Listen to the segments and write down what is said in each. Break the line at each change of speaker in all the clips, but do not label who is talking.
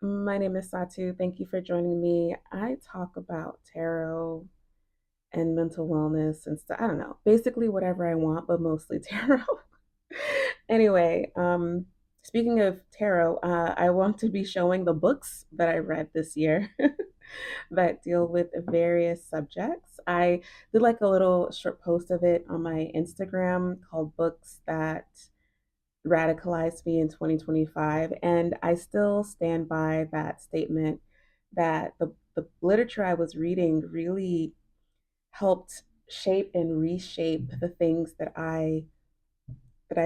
My name is Satu. Thank you for joining me. I talk about tarot and mental wellness and stuff. I don't know, basically whatever I want, but mostly tarot. Anyway, speaking of tarot, I want to be showing the books that I read this year that deal with various subjects. I did like a little short post of it on my Instagram called Books That radicalized me in 2025. And I still stand by that statement that the literature I was reading really helped shape and reshape the things that I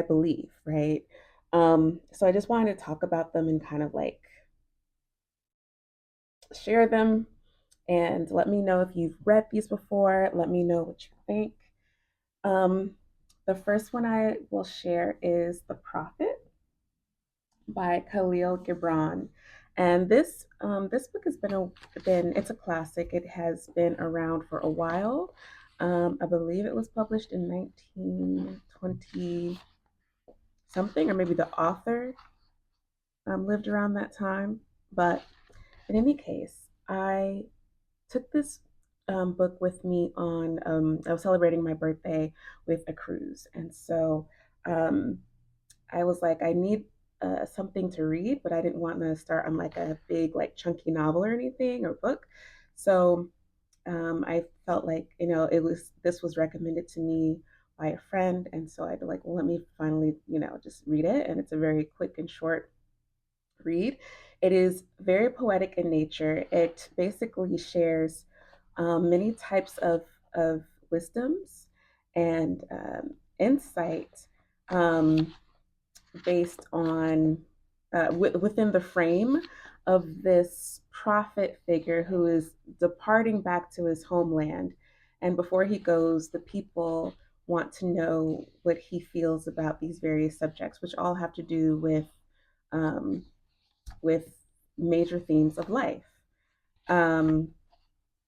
believe, right? So I just wanted to talk about them and kind of like share them and let me know if you've read these before. Let me know what you think. Um, the first one I will share is The Prophet by Khalil Gibran. And this book has been it's a classic. It has been around for a while. I believe it was published in 1920 something, or maybe the author lived around that time. But in any case, I took this book with me on. I was celebrating my birthday with a cruise, and so um, I was like, I need something to read, but I didn't want to start on like a big, like chunky novel or anything or book. So I felt like, this was recommended to me by a friend. And so I'd be like, well, let me finally, just read it. And it's a very quick and short read. It is very poetic in nature. It basically shares many types of wisdoms and insight um, based on within the frame of this prophet figure who is departing back to his homeland. And before he goes, the people want to know what he feels about these various subjects, which all have to do um, with major themes of life, um,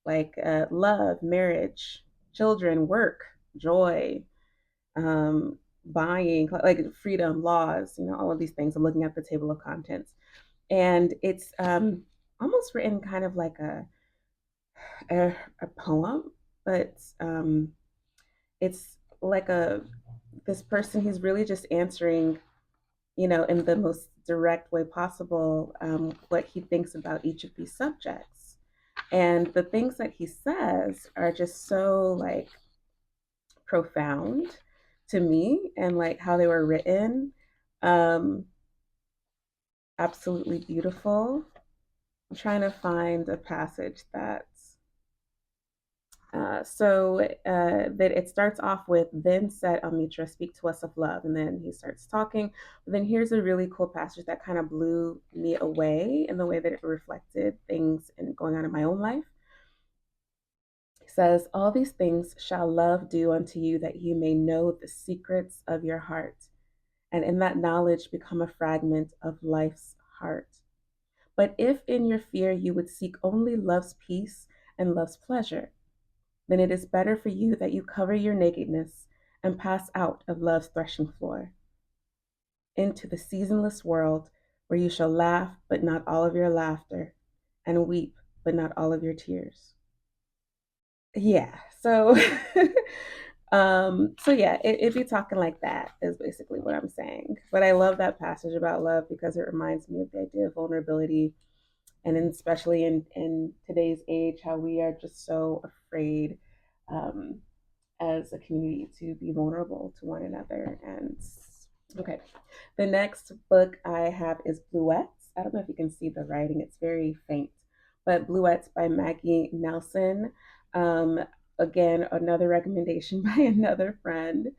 like love, marriage, children, work, joy, buying, like freedom, laws, all of these things. I'm looking at the table of contents, and it's almost written kind of like a poem, but it's like a this person. He's really just answering, in the most direct way possible, what he thinks about each of these subjects. And the things that he says are just so like profound to me, and like how they were written. Um, Absolutely beautiful. I'm trying to find a passage that it starts off with, then said Amitra, speak to us of love. And then he starts talking. But then here's a really cool passage that kind of blew me away in the way that it reflected things and going on in my own life. It says, all these things shall love do unto you, that you may know the secrets of your heart, and in that knowledge become a fragment of life's heart. But if in your fear you would seek only love's peace and love's pleasure, then it is better for you that you cover your nakedness and pass out of love's threshing floor into the seasonless world, where you shall laugh, but not all of your laughter, and weep, but not all of your tears. Yeah. So, so yeah, it be talking like that is basically what I'm saying. But I love that passage about love because it reminds me of the idea of vulnerability, and especially in today's age, how we are just so afraid um, as a community to be vulnerable to one another. And okay, the next book I have is Bluets. I don't know if you can see the writing; it's very faint, but Bluets by Maggie Nelson. Um, Again, another recommendation by another friend,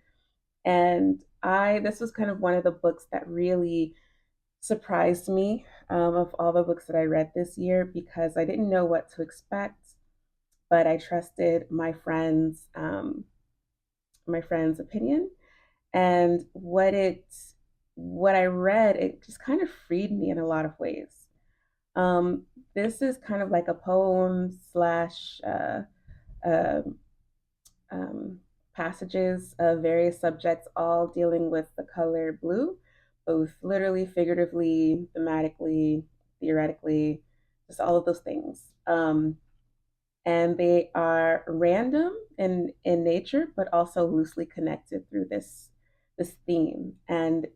and I this was kind of one of the books that really surprised me of all the books that I read this year, because I didn't know what to expect, but I trusted my friend's opinion, and what I read, it just kind of freed me in a lot of ways. This is kind of like a poem slash uh, um, passages of various subjects, all dealing with the color blue, both literally, figuratively, thematically, theoretically, just all of those things. And they are random in nature, but also loosely connected through this theme. And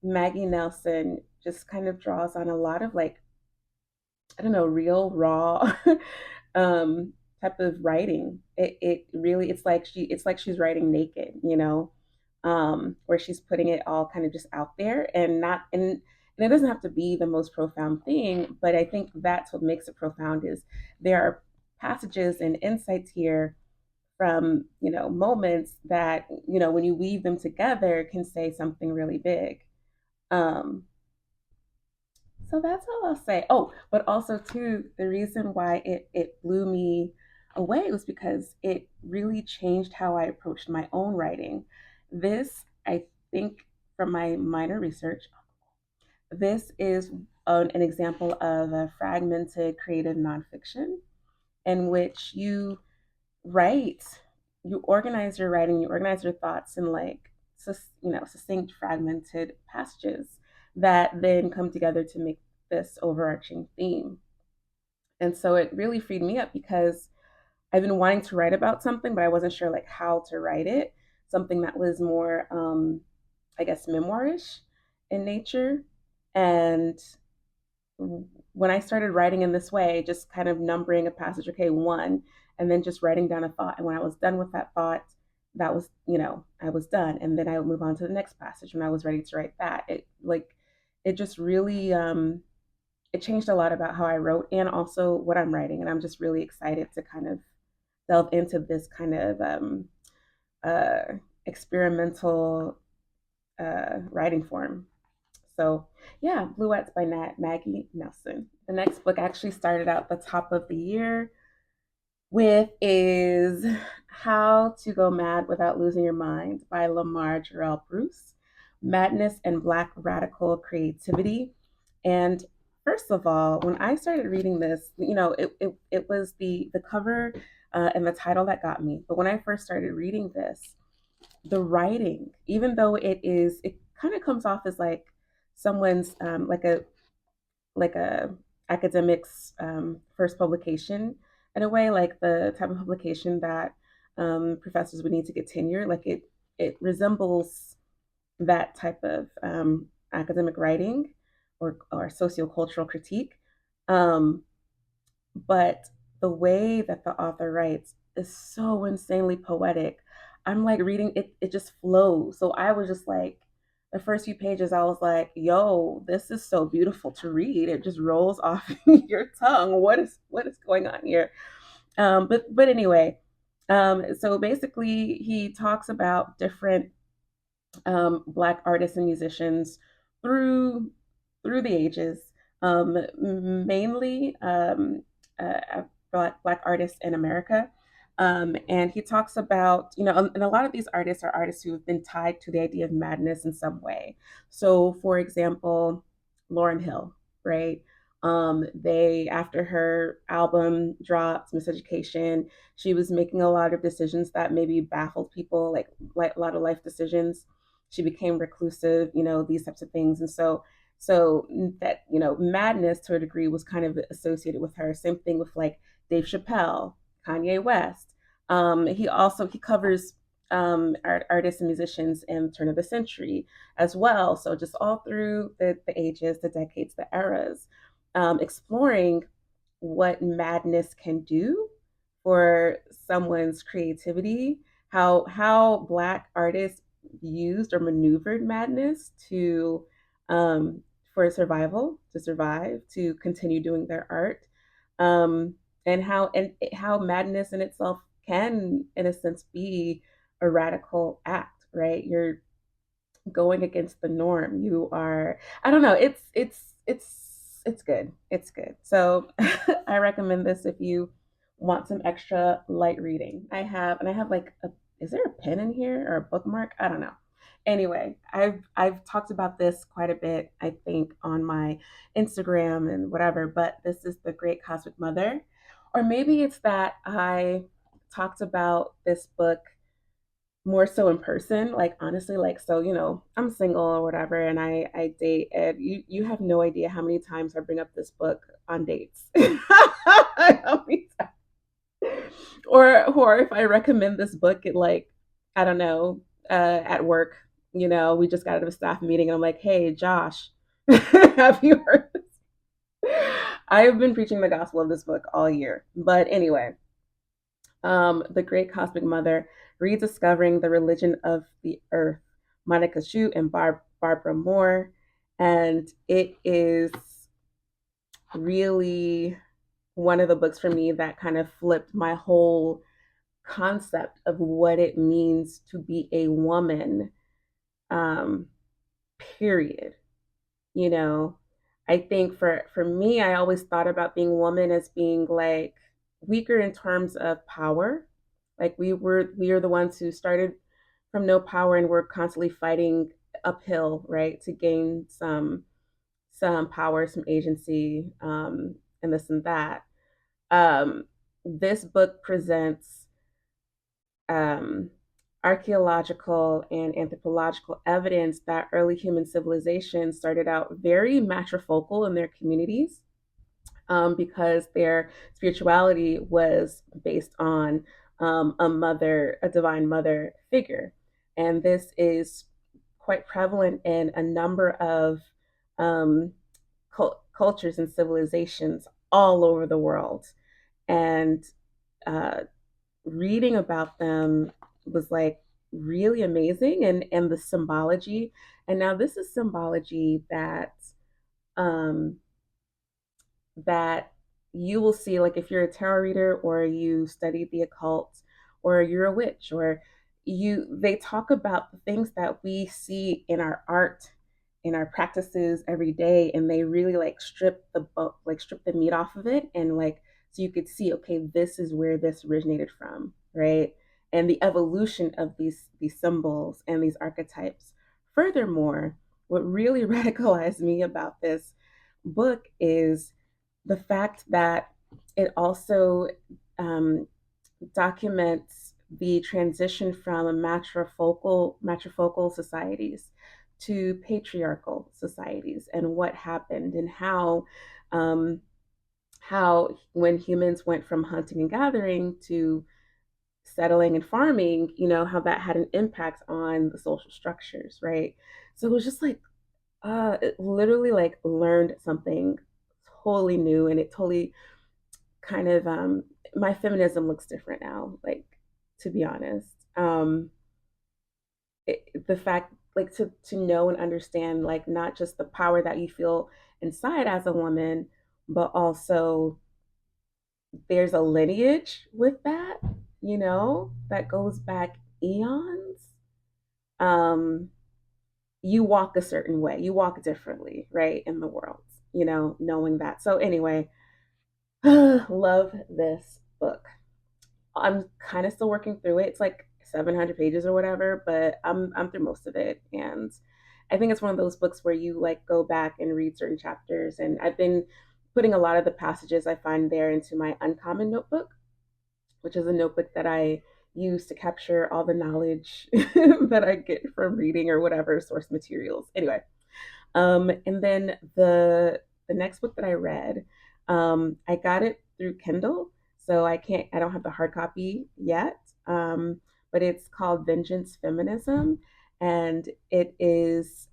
Maggie Nelson just kind of draws on a lot of like, I don't know, real raw type of writing. It really it's like she's writing naked, where she's putting it all kind of just out there and not and it doesn't have to be the most profound thing, but I think that's what makes it profound is there are passages and insights here from, moments that, when you weave them together can say something really big. Um, so that's all I'll say. Oh, but also too, the reason why it blew me away was because it really changed how I approached my own writing. This, I think, from my minor research, this is an example of a fragmented creative nonfiction in which write, you organize your writing, you organize your thoughts in like succinct, fragmented passages that then come together to make this overarching theme. And so it really freed me up because I've been wanting to write about something, but I wasn't sure like how to write it. Something that was more, I guess, memoirish in nature. And when I started writing in this way, just kind of numbering a passage, okay, one, and then just writing down a thought. And when I was done with that thought, that was, I was done. And then I would move on to the next passage when I was ready to write that. It just really, it changed a lot about how I wrote and also what I'm writing. And I'm just really excited to kind of delve into this kind of uh, experimental writing form. So, yeah, Bluettes by Maggie Nelson. The next book actually started out the top of the year with is How to Go Mad Without Losing Your Mind by Lamar Jarrell Bruce, Madness and Black Radical Creativity. And first of all, when I started reading this, it was the cover and the title that got me. But when I first started reading this, the writing, even though it kind of comes off as like someone's like a academic's first publication in a way, like the type of publication that professors would need to get tenure. Like it resembles that type of academic writing or sociocultural critique. Um, but the way that the author writes is so insanely poetic. I'm like reading it, it just flows. So I was just like, the first few pages, I was like, yo, this is so beautiful to read. It just rolls off your tongue. What is going on here? But anyway, so basically he talks about different Black artists and musicians through through the ages, mainly Black artists in America. And he talks about, and a lot of these artists are artists who have been tied to the idea of madness in some way. So, for example, Lauryn Hill, right? They, after her album dropped, Miseducation, she was making a lot of decisions that maybe baffled people, like a lot of life decisions. She became reclusive, these types of things. And so that, madness to a degree was kind of associated with her. Same thing with like Dave Chappelle, Kanye West. He covers artists and musicians in the turn of the century as well. So just all through the ages, the decades, the eras, exploring what madness can do for someone's creativity, how Black artists used or maneuvered madness to for survival, to survive, to continue doing their art, and how madness in itself can, in a sense, be a radical act. Right? You're going against the norm. You are. I don't know. It's good. It's good. So I recommend this if you want some extra light reading. I have like a. Is there a pen in here or a bookmark? I don't know. Anyway, I've talked about this quite a bit, I think, on my Instagram and whatever, but this is The Great Cosmic Mother. Or maybe it's that I talked about this book more so in person. Like honestly, like so, I'm single or whatever, and I date, and you have no idea how many times I bring up this book on dates. How many or if I recommend this book at like, I don't know, at work, we just got out of a staff meeting and I'm like, hey Josh, have you heard this? I have been preaching the gospel of this book all year. But anyway, The Great Cosmic Mother, Rediscovering the Religion of the Earth, Monica Shute and Barbara Moore. And it is really one of the books for me that kind of flipped my whole concept of what it means to be a woman, um, period. You know, I think for me, I always thought about being woman as being like weaker in terms of power. Like we are the ones who started from no power and we're constantly fighting uphill, right, to gain some power, some agency, and this and that. Um, this book presents um, archaeological and anthropological evidence that early human civilizations started out very matrifocal in their communities, because their spirituality was based on a divine mother figure. And this is quite prevalent in a number of um, cultures and civilizations all over the world. And uh, reading about them was like really amazing, and the symbology. And now this is symbology um that you will see, like if you're a tarot reader or you study the occult or you're a witch, or they talk about the things that we see in our art, in our practices every day, and they really like strip the meat off of it, and like so you could see, okay, this is where this originated from, right? And the evolution of these symbols and these archetypes. Furthermore, what really radicalized me about this book is the fact that it also um, documents the transition from matrifocal societies to patriarchal societies, and what happened, and um, how when humans went from hunting and gathering to settling and farming, how that had an impact on the social structures, right? So it was just like it literally like learned something totally new, and it totally kind of my feminism looks different now, like, to be honest. The fact, like, to know and understand, like, not just the power that you feel inside as a woman, but also there's a lineage with that, that goes back eons. um you walk a certain way, you walk differently, right, in the world, knowing that. So anyway, love this book. I'm kind of still working through it. It's like 700 pages or whatever, but I'm through most of it, and I think it's one of those books where you like go back and read certain chapters. And I've been putting a lot of the passages I find there into my uncommon notebook, which is a notebook that I use to capture all the knowledge that I get from reading or whatever source materials. Anyway, and then the next book that I read, I got it through Kindle, so I don't have the hard copy yet. But it's called Vengeance Feminism, and it is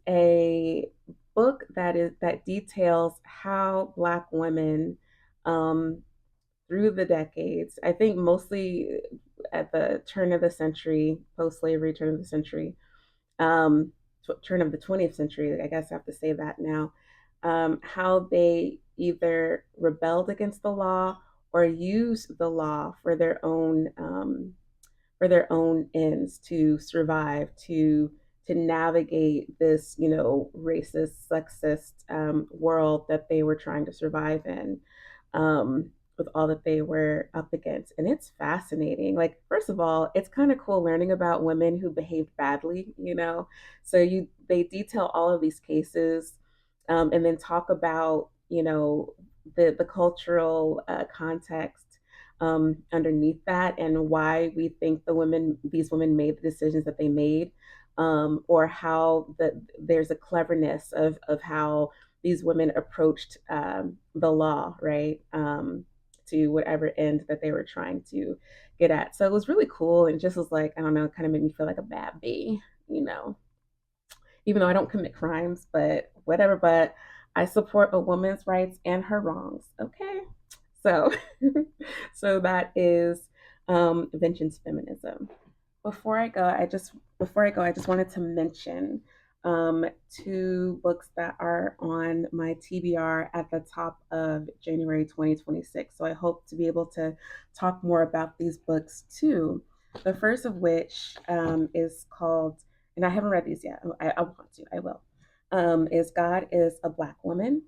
a book that details how Black women, um, through the decades, I think mostly at the turn of the century, post slavery turn of the century, um, turn of the 20th century, I guess I have to say that now, how they either rebelled against the law or used the law for their own ends, to survive, to navigate this, racist, sexist world that they were trying to survive in, with all that they were up against. And it's fascinating. Like, first of all, it's kind of cool learning about women who behaved badly, So they detail all of these cases, and then talk about, the cultural context, underneath that, and why we think these women made the decisions that they made, or how there's a cleverness of how these women approached the law, right? To whatever end that they were trying to get at. So it was really cool, and just was like, I don't know, it kind of made me feel like a bad bee, you know, even though I don't commit crimes, but whatever. But I support a woman's rights and her wrongs. Okay, so so that is vengeance feminism. Before I go, I just wanted to mention two books that are on my TBR at the top of January 2026. So I hope to be able to talk more about these books too. The first of which is called, and I haven't read these yet. I want to. I will. Is God is a Black Woman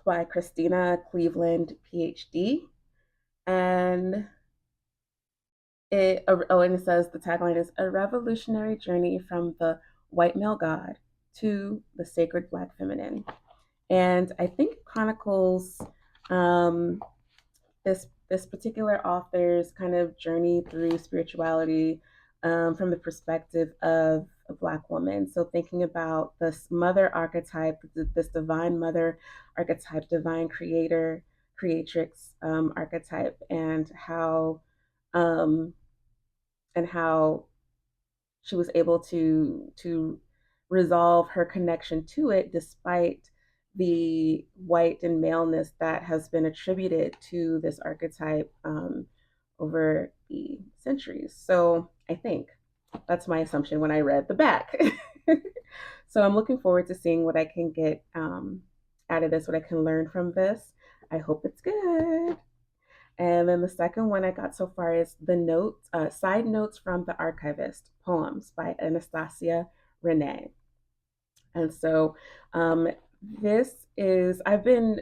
by Christina Cleveland, PhD, and and it says the tagline is a revolutionary journey from the white male god to the sacred Black feminine. And I think it chronicles um, this particular author's kind of journey through spirituality from the perspective of a Black woman. So thinking about this mother archetype, this divine mother archetype, divine creator, creatrix archetype, um, and how she was able to resolve her connection to it despite the white and maleness that has been attributed to this archetype over the centuries. So I think that's my assumption when I read the back. So I'm looking forward to seeing what I can get out of this, what I can learn from this. I hope it's good. And then the second one I got so far is the notes, side notes from the archivist, poems by Anastasia Renee. And so um, this is, I've been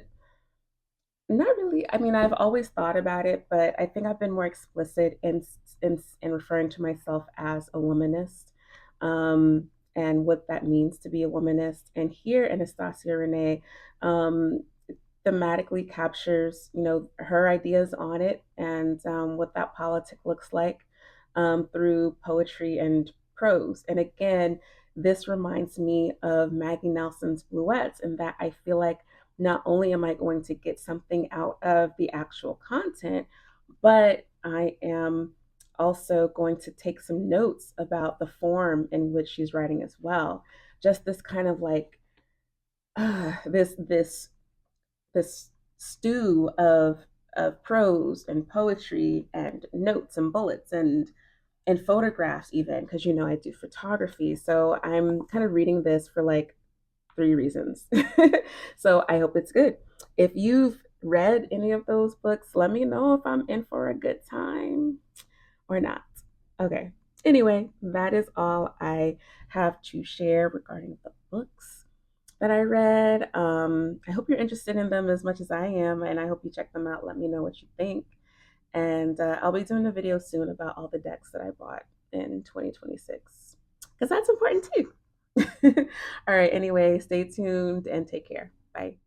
not really, I mean, I've always thought about it, but I think I've been more explicit in referring to myself as a womanist, and what that means to be a womanist. And here, Anastasia Renee um, thematically captures, you know, her ideas on it, and what that politic looks like through poetry and prose. And again, this reminds me of Maggie Nelson's Bluets, in that I feel like not only am I going to get something out of the actual content, but I am also going to take some notes about the form in which she's writing as well. Just this kind of like this stew of prose and poetry and notes and bullets and photographs, even because you know I do photography. So I'm kind of reading this for like three reasons. So I hope it's good. If you've read any of those books, let me know if I'm in for a good time or not. Okay. Anyway, that is all I have to share regarding the books that I read. I hope you're interested in them as much as I am, and I hope you check them out. Let me know what you think. And I'll be doing a video soon about all the decks that I bought in 2026, because that's important too. All right, anyway, stay tuned and take care. Bye.